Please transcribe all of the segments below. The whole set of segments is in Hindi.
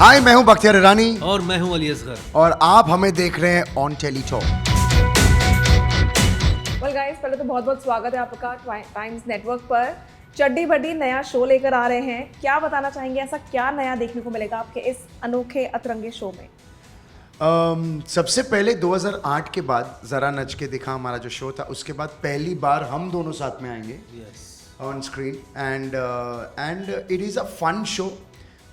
हाय, मैं हूं बख्तियार ईरानी और मैं हूं अली असगर और आप हमें देख रहे हैं on Tele Talk. Well guys, पहले तो बहुत बहुत स्वागत है आपका टाइम्स नेटवर्क पर। चड्डी बड्डी नया शो लेकर आ रहे हैं। क्या बताना चाहेंगे, ऐसा क्या नया देखने को मिलेगा आपके इस अनोखे अतरंगे शो में? सबसे पहले 2008 के बाद जरा नच के दिखा हमारा जो शो था, उसके बाद पहली बार हम दोनों साथ में आएंगे on screen and it is a fun show.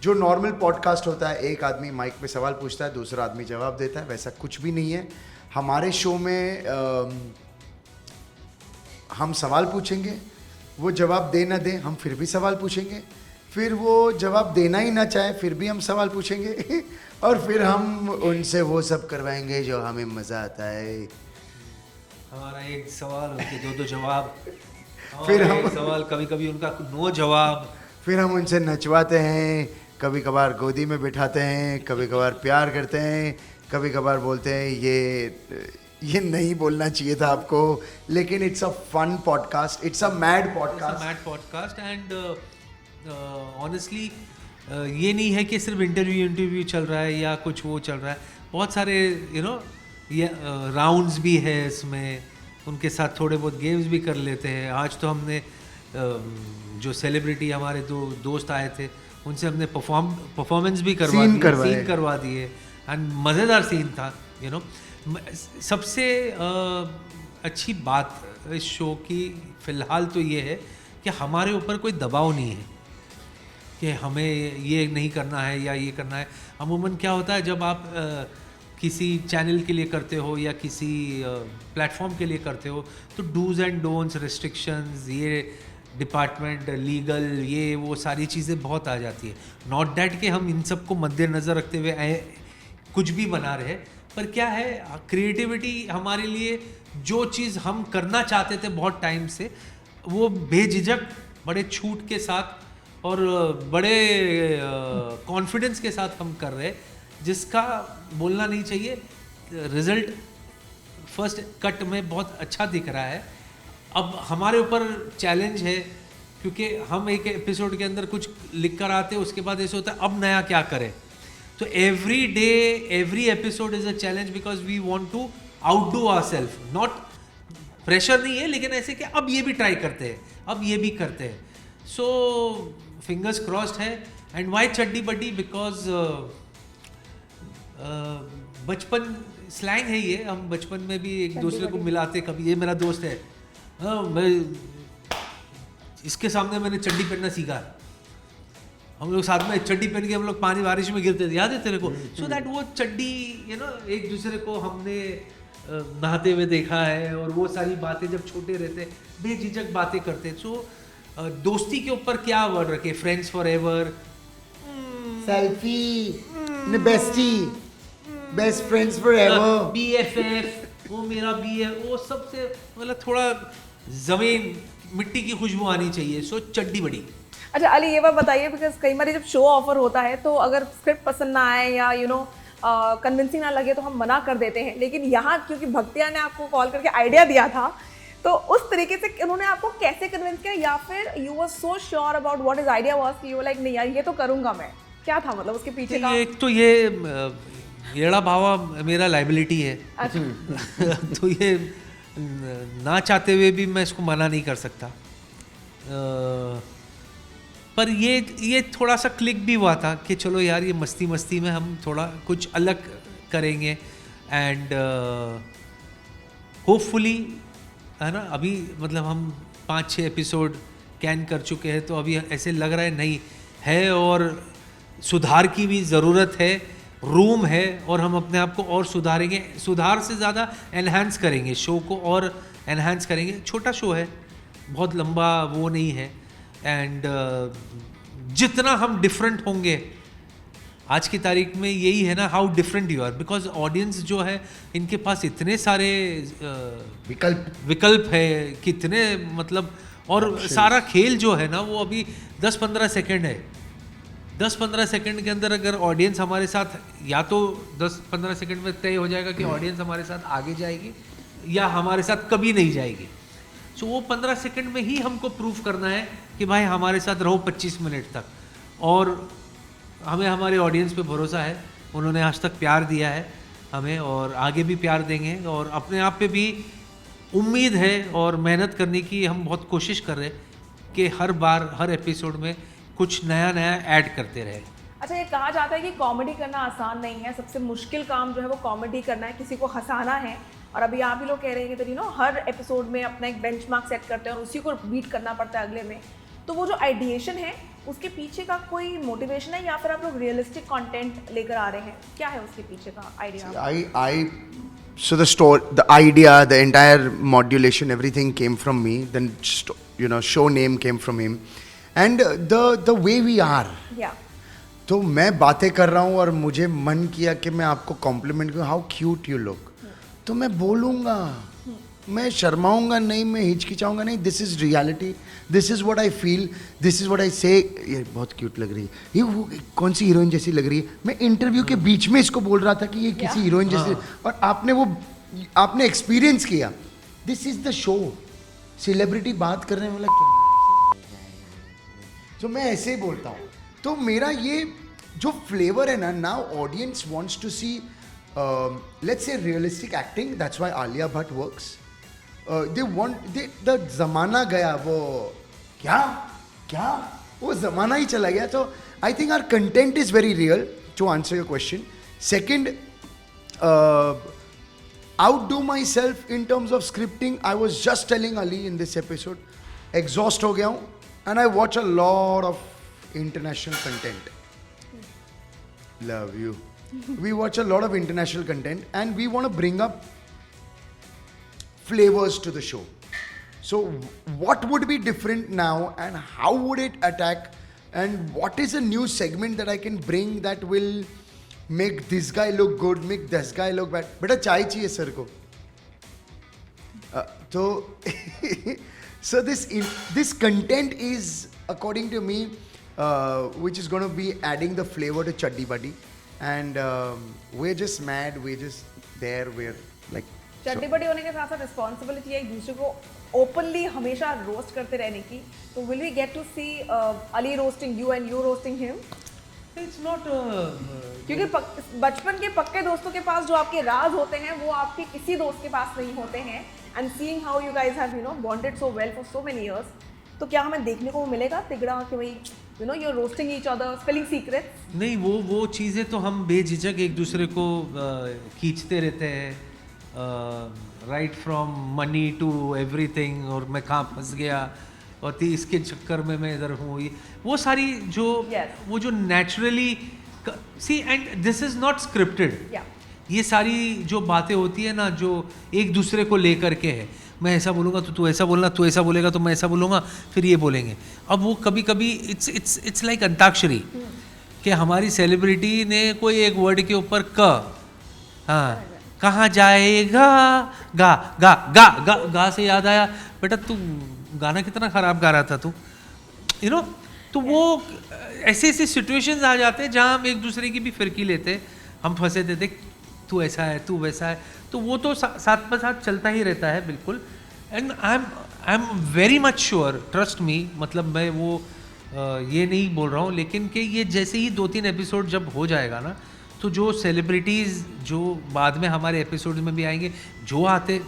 जो नॉर्मल पॉडकास्ट होता है, एक आदमी माइक पे सवाल पूछता है, दूसरा आदमी जवाब देता है, वैसा कुछ भी नहीं है। हमारे शो में हम सवाल पूछेंगे, वो जवाब दे ना दे, हम फिर भी सवाल पूछेंगे, फिर वो जवाब देना ही ना चाहे फिर भी हम सवाल पूछेंगे और फिर हम उनसे वो सब करवाएंगे जो हमें मज़ा आता है। हमारा एक सवाल उनके दो जवाब फिर और हम एक सवाल कभी कभी उनका नो जवाब। फिर हम उनसे नचवाते हैं, कभी कभार गोदी में बिठाते हैं, कभी कभार प्यार करते हैं, कभी कभार बोलते हैं ये नहीं बोलना चाहिए था आपको, लेकिन it's a fun podcast, it's a mad podcast. And honestly ये नहीं है कि सिर्फ इंटरव्यू चल रहा है या कुछ वो चल रहा है। बहुत सारे ये राउंड्स भी है इसमें, उनके साथ थोड़े बहुत गेम्स भी कर लेते हैं। आज तो हमने जो सेलिब्रिटी हमारे दो दोस्त आए थे, उनसे हमने परफॉर्मेंस भी सीन करवा दिए एंड मज़ेदार सीन था। सबसे अच्छी बात इस शो की फ़िलहाल तो ये है कि हमारे ऊपर कोई दबाव नहीं है कि हमें ये नहीं करना है या ये करना है। अमूमन क्या होता है, जब आप किसी चैनल के लिए करते हो या किसी प्लेटफॉर्म के लिए करते हो, तो डूज़ एंड डोंट्स, रिस्ट्रिक्शंस, ये डिपार्टमेंट, लीगल, ये वो सारी चीज़ें बहुत आ जाती है। नॉट डैट कि हम इन सब को मद्देनज़र रखते हुए कुछ भी बना रहे, पर क्या है, क्रिएटिविटी हमारे लिए जो चीज़ हम करना चाहते थे बहुत टाइम से, वो बेझिझक बड़े छूट के साथ और बड़े कॉन्फिडेंस के साथ हम कर रहे, जिसका बोलना नहीं चाहिए, रिज़ल्ट फर्स्ट कट में बहुत अच्छा दिख रहा है। अब हमारे ऊपर चैलेंज है, क्योंकि हम एक एपिसोड के अंदर कुछ लिख कर आते हैं, उसके बाद ऐसे होता है अब नया क्या करें। तो every day, every episode is a challenge because we want to outdo ourselves. Not pressure नहीं है, लेकिन ऐसे कि अब ये भी ट्राई करते हैं, अब ये भी करते हैं। सो फिंगर्स क्रॉस्ड है। एंड वाई चड्डी बड्डी? बिकॉज बचपन स्लैंग है ये। हम बचपन में भी एक दूसरे को मिलाते, कभी ये मेरा दोस्त है, हाँ, मैं इसके सामने मैंने चड्डी पहनना सीखा। हम लोग साथ में चड्डी पहन के हम लोग पानी बारिश में गिरते थे, याद है तेरे को? सो दैट वो चड्डी एक दूसरे को हमने नहाते हुए देखा है, और वो सारी बातें जब छोटे रहते बेझिझक बातें करते। सो दोस्ती के ऊपर क्या वर्ड रखे? Friends for ever, selfie, bestie, best friends for ever, BFF, वो मेरा भी है, वो सबसे मतलब थोड़ा जमीन मिट्टी की खुशबू आनी चाहिए। सो चड्डी बड़ी। अच्छा अली, ये बात बताइए, बिकॉज कई बार जब शो ऑफर होता है तो अगर स्क्रिप्ट पसंद ना आए या कन्विंसिंग ना लगे तो हम मना कर देते हैं, लेकिन यहाँ क्योंकि भक्तिया ने आपको कॉल करके आइडिया दिया था, तो उस तरीके से उन्होंने आपको कैसे कन्विंस किया, या फिर you were so sure about what is idea was कि यू लाइक नहीं यार ये तो करूंगा मैं? क्या था मतलब उसके पीछे का? एक तो ये येड़ा भावा मेरा लाइबिलिटी है। तो ये ना चाहते हुए भी मैं इसको मना नहीं कर सकता। पर ये थोड़ा सा क्लिक भी हुआ था कि चलो यार, ये मस्ती मस्ती में हम थोड़ा कुछ अलग करेंगे। एंड होपफुली, है ना, अभी मतलब हम 5-6 एपिसोड कैन कर चुके हैं, तो अभी ऐसे लग रहा है नहीं है, और सुधार की भी ज़रूरत है, रूम है, और हम अपने आप को और सुधारेंगे। सुधार से ज़्यादा एनहांस करेंगे शो को, और एनहांस करेंगे। छोटा शो है, बहुत लंबा वो नहीं है। एंड जितना हम डिफरेंट होंगे, आज की तारीख में यही है ना, how different you are, because audience जो है, इनके पास इतने सारे विकल्प है, कितने मतलब, और सारा खेल जो है ना, वो अभी 10-15 सेकेंड है। 10-15 सेकंड के अंदर अगर ऑडियंस हमारे साथ, या तो 10-15 सेकंड में तय हो जाएगा कि ऑडियंस हमारे साथ आगे जाएगी या हमारे साथ कभी नहीं जाएगी। सो वो 15 सेकंड में ही हमको प्रूव करना है कि भाई हमारे साथ रहो 25 मिनट तक। और हमें हमारे ऑडियंस पे भरोसा है, उन्होंने आज तक प्यार दिया है हमें और आगे भी प्यार देंगे, और अपने आप पे भी उम्मीद है और मेहनत करने की हम बहुत कोशिश कर रहे हैं कि हर बार हर एपिसोड में कुछ नया नया ऐड करते रहे। अच्छा, ये कहा जाता है कि कॉमेडी करना आसान नहीं है, सबसे मुश्किल काम जो है वो कॉमेडी करना है, किसी को हंसाना है। और अभी आप ही लोग कह रहे हैं कि हर एपिसोड में अपना एक बेंचमार्क सेट करते हैं और उसी को बीट करना पड़ता है अगले में। तो वो जो आइडिएशन है उसके पीछे का कोई मोटिवेशन है या फिर आप लोग रियलिस्टिक कंटेंट लेकर आ रहे हैं, क्या है उसके पीछे का idea? So the story, the idea, the entire modulation, everything came from me. Then show name came from him, and the way we are. Yeah. तो मैं बातें कर रहा हूँ और मुझे मन किया कि मैं आपको कॉम्प्लीमेंट करूँ, हाउ क्यूट यू लुक, तो मैं बोलूँगा, मैं शर्माऊंगा नहीं, मैं हिचकिचाऊंगा नहीं। This is reality, this is what I feel, this is what I से। ये बहुत क्यूट लग रही है, ये वो कौन सी हीरोइन जैसी लग रही है। मैं इंटरव्यू के बीच में इसको बोल रहा था कि ये किसी हीरोइन जैसी, और आपने एक्सपीरियंस किया। This is the show. Celebrity बात करने वाला क्या, तो मैं ऐसे ही बोलता हूँ। तो मेरा ये जो फ्लेवर है ना, now audience wants to see let's say realistic acting. That's why Alia Bhatt works. The ज़माना गया, वो क्या वो ज़माना ही चला गया। तो I think our content is very real, to answer your question. Second, outdo myself in terms of scripting. I was just telling Ali in this episode, exhaust हो गया हूँ, and I watch a lot of international content. Love you. We watch a lot of international content and we want to bring up flavors to the show. So what would be different now and how would it attack, and what is a new segment that I can bring that will make this guy look good, make this guy look bad. बेटा चाय चाहिए सर को। तो so this content is, according to me, which is going to be adding the flavor to Chaddi Buddy. And we're just mad, we're just there, we're like चड्डी बड़ी होने के साथ साथ रिस्पॉन्सिबिलिटी है एक दूसरे को ओपनली हमेशा रोस्ट करते रहने की। तो will we get to see Ali roasting you and you roasting him? It's not, क्योंकि बचपन के पक्के दोस्तों के पास जो आपके राज होते हैं वो आपके किसी दोस्त के पास नहीं होते हैं। And seeing how you guys have bonded so well for so many years, तो क्या हमें देखने को मिलेगा तिगड़ा कि भाई you're roasting each other, spilling secrets? नहीं, वो चीज़ें तो हम बेझिझक एक दूसरे को खींचते रहते हैं, right from money to everything, और मैं कहाँ फंस गया और इसके चक्कर में मैं इधर हूँ, वो सारी जो वो जो naturally see, and this is not scripted. ये सारी जो बातें होती है ना, जो एक दूसरे को लेकर के है, मैं ऐसा बोलूँगा तो तू ऐसा बोलना, तू ऐसा बोलेगा तो मैं ऐसा बोलूँगा, फिर ये बोलेंगे। अब वो कभी कभी इट्स लाइक अंताक्षरी, कि हमारी सेलिब्रिटी ने कोई एक वर्ड के ऊपर हाँ कहाँ जाएगा, गा गा गा गा गा से याद आया, बेटा तू गाना कितना ख़राब गा रहा था तू, तो वो ऐसे सिचुएशंस आ जाते हैं जहाँ हम एक दूसरे की भी फिरकी लेते, हम फंसे थे, देख तू ऐसा है, तू वैसा है, तो वो तो साथ पर साथ चलता ही रहता है बिल्कुल। And I am very much sure, trust me, मतलब मैं वो ये नहीं बोल रहा हूँ, लेकिन कि ये जैसे ही 2-3 एपिसोड जब हो जाएगा ना, तो जो सेलिब्रिटीज़ जो बाद में हमारे एपिसोड में भी आएंगे, जो आते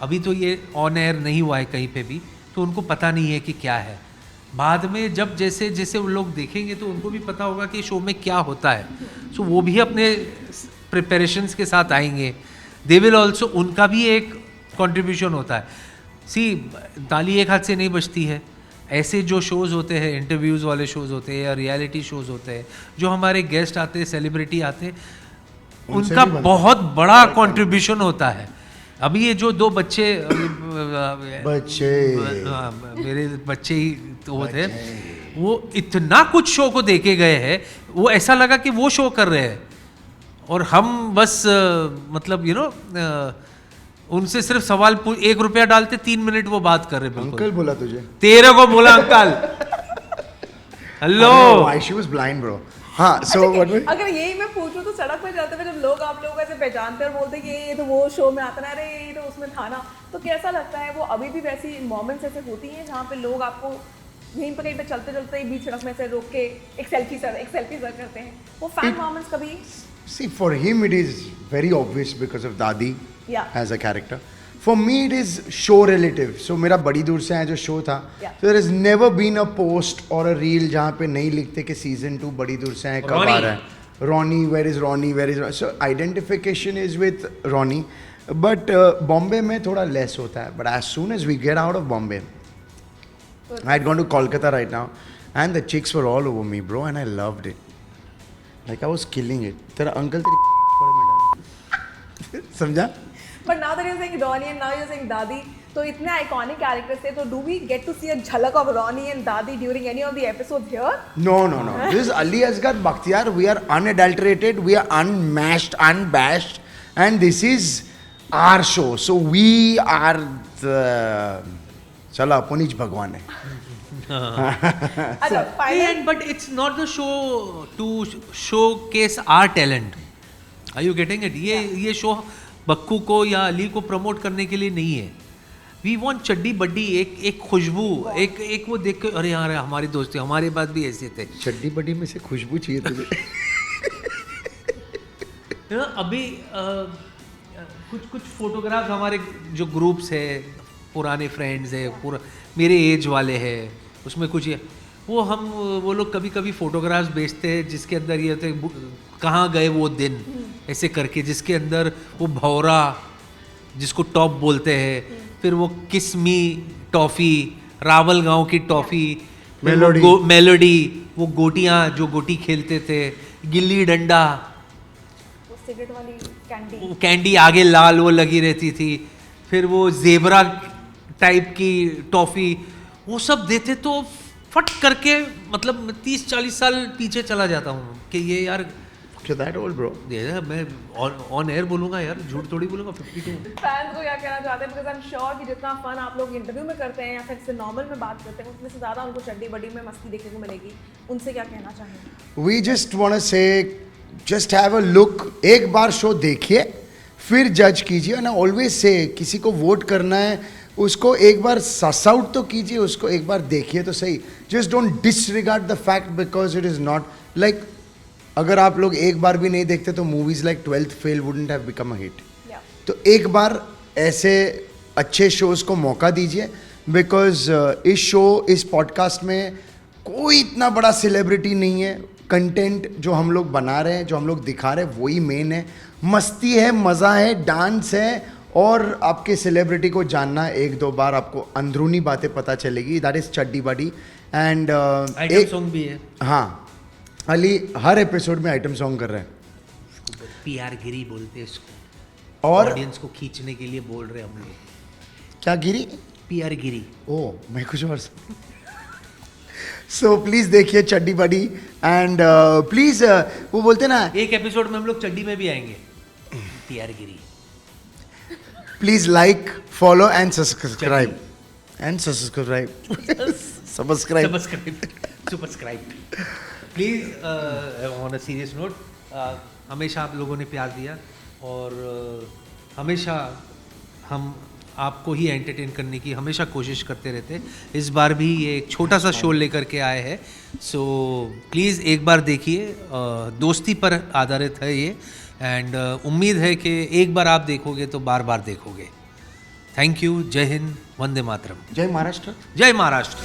अभी तो ये ऑन एयर नहीं हुआ है कहीं पे भी, तो उनको पता नहीं है कि क्या है। बाद में जब जैसे जैसे वो लोग देखेंगे तो उनको भी पता होगा कि शो में क्या होता है, सो वो भी अपने प्रिपरेशंस के साथ आएंगे। दे विल ऑल्सो, उनका भी एक कंट्रीब्यूशन होता है। ताली एक हाथ से नहीं बजती है। ऐसे जो शोज़ होते हैं, इंटरव्यूज़ वाले शोज़ होते हैं या रियलिटी शोज़ होते हैं, जो हमारे गेस्ट आते हैं, सेलिब्रिटी आते हैं, उनका बहुत बड़ा कंट्रीब्यूशन होता है। अभी ये जो 2 बच्चे मेरे बच्चे ही तो थे, वो इतना कुछ शो को देखे गए हैं, वो ऐसा लगा कि वो शो कर रहे हैं और हम बस मतलब उनसे सिर्फ सवाल 1 रुपया डालते, 3 मिनट वो बात कर रहे। अंकल बोला तुझे? तेरे को बोला uncle. Hello, she was blind bro. हाँ, सो अगर यही मैं पूछूं तो सड़क पे जाते हुए जब लोग आप लोगों को ऐसे पहचानते और बोलते कि ये तो वो शो में आता ना, अरे ये तो उसमें था ना, तो कैसा लगता है? वो अभी भी वैसी मोमेंट्स ऐसे होती हैं जहाँ पे लोग आपको यहीं पर कहीं पे चलते चलते ही बीच सड़क में से रोक के एक सेल्फी सर करते हैं, वो फैन मोमेंट्स कभी? See, for him it is very obvious because of Dadi Yeah. as a character. For me it is show relative. So मेरा बड़ी दूर से आया जो शो था, Yeah. so there has never been a post or a reel जहाँ पे नहीं लिखते कि season 2 बड़ी दूर से आए कब आ रहा है. Ronnie, where is Ronnie? Where is Ronnie? So identification is with Ronnie, but Bombay में थोड़ा less होता है. But as soon as we get out of Bombay, I had gone to Kolkata right now, and the chicks were all over me, bro, and I loved it. Like I was killing it. तेरा अंकल तेरी पर में डाल. समझा? But now that you're saying Ronnie and now you're saying Dadi, तो इतने आइकॉनिक कैरेक्टर्स थे, तो do we get to see a झलक of Ronnie and Dadi during any of the episodes here? No. This is Ali Asghar Bakhtiar. We are unadulterated, we are unmashed, unbashed, and this is our show. So we are the. चलो अपन ही भगवान है. अच्छा, final. But it's not the show to showcase our talent. Are you getting it? ये शो बक्कू को या अली को प्रमोट करने के लिए नहीं है. वी वॉन्ट चड्डी बड्डी, एक खुशबू, एक वो देख के अरे यार हमारी दोस्ती, हमारे पास भी ऐसे थे. चड्डी बड्डी में से खुशबू चाहिए तुझे. अभी कुछ फोटोग्राफ्स हमारे जो ग्रुप्स है, पुराने फ्रेंड्स है, पूरा मेरे एज वाले हैं, उसमें कुछ वो लोग कभी कभी फोटोग्राफ्स बेचते हैं जिसके अंदर ये होते कहाँ गए वो दिन ऐसे करके, जिसके अंदर वो भौरा जिसको टॉप बोलते हैं, फिर वो किस्मी टॉफ़ी, रावल गांव की टॉफ़ी, मेलोडी, वो गोटियाँ जो गोटी खेलते थे, गिल्ली डंडा, वो सिगरेट वाली कैंडी, वो कैंडी आगे लाल वो लगी रहती थी, फिर वो जेबरा टाइप की टॉफ़ी, वो सब देते तो फट करके मतलब 30-40 साल पीछे चला जाता हूँ कि ये यार So that old bro. मैं ऑन एयर बोलूँगा यार, झूठ थोड़ी बोलूँगा. 52 फैंस को क्या कहना चाहते हैं? बिकॉज आई एम श्योर कि जितना फन आप लोग इंटरव्यू में करते हैं या फिर से नॉर्मल में बात करते हैं, उसमें से ज़्यादा उनको चड्डी बड्डी में मस्ती देखने को मिलेगी. उनसे क्या कहना चाहेंगे? We just want to say, just have a look. एक बार शो देखिए, फिर जज कीजिए. ना ऑलवेज से किसी को वोट करना है, उसको एक बार सस आउट तो कीजिए, उसको एक बार देखिए तो सही. Just don't disregard the fact because it is not like. अगर आप लोग एक बार भी नहीं देखते तो movies like 12th fail wouldn't have become a hit. तो एक बार ऐसे अच्छे शोज़ को मौका दीजिए, बिकॉज इस शो, इस पॉडकास्ट में कोई इतना बड़ा सेलिब्रिटी नहीं है. कंटेंट जो हम लोग बना रहे हैं, जो हम लोग दिखा रहे हैं, वही मेन है. मस्ती है, मज़ा है, डांस है, और आपके सेलिब्रिटी को जानना, एक दो बार आपको अंदरूनी बातें पता चलेगी. दैट इज़ चड्डी बडी. एंड आइटम सॉन्ग भी है. हाँ, अली हर एपिसोड में आइटम सॉन्ग कर रहे हैं. पीआर गिरी बोलते हैं इसको, और ऑडियंस को खींचने के लिए बोल रहे हैं हम लोग. क्या गिरी? पीआर गिरी. ओ, मैं कुछ और. सो प्लीज देखिए चड्डी बडी. एंड प्लीज वो बोलते ना, एक एपिसोड में हम लोग चड्डी में भी आएंगे. PR Giri. Please like, follow and subscribe. Subscribe please. On a serious note, हमेशा आप लोगों ने प्यार दिया और हमेशा हम आपको ही एंटरटेन करने की हमेशा कोशिश करते रहते. इस बार भी ये एक छोटा सा शो लेकर के आए हैं. सो प्लीज़ एक बार देखिए. दोस्ती पर आधारित है ये, एंड उम्मीद है कि एक बार आप देखोगे तो बार बार देखोगे. Thank you. जय हिंद. वंदे मातरम. जय महाराष्ट्र. जय महाराष्ट्र.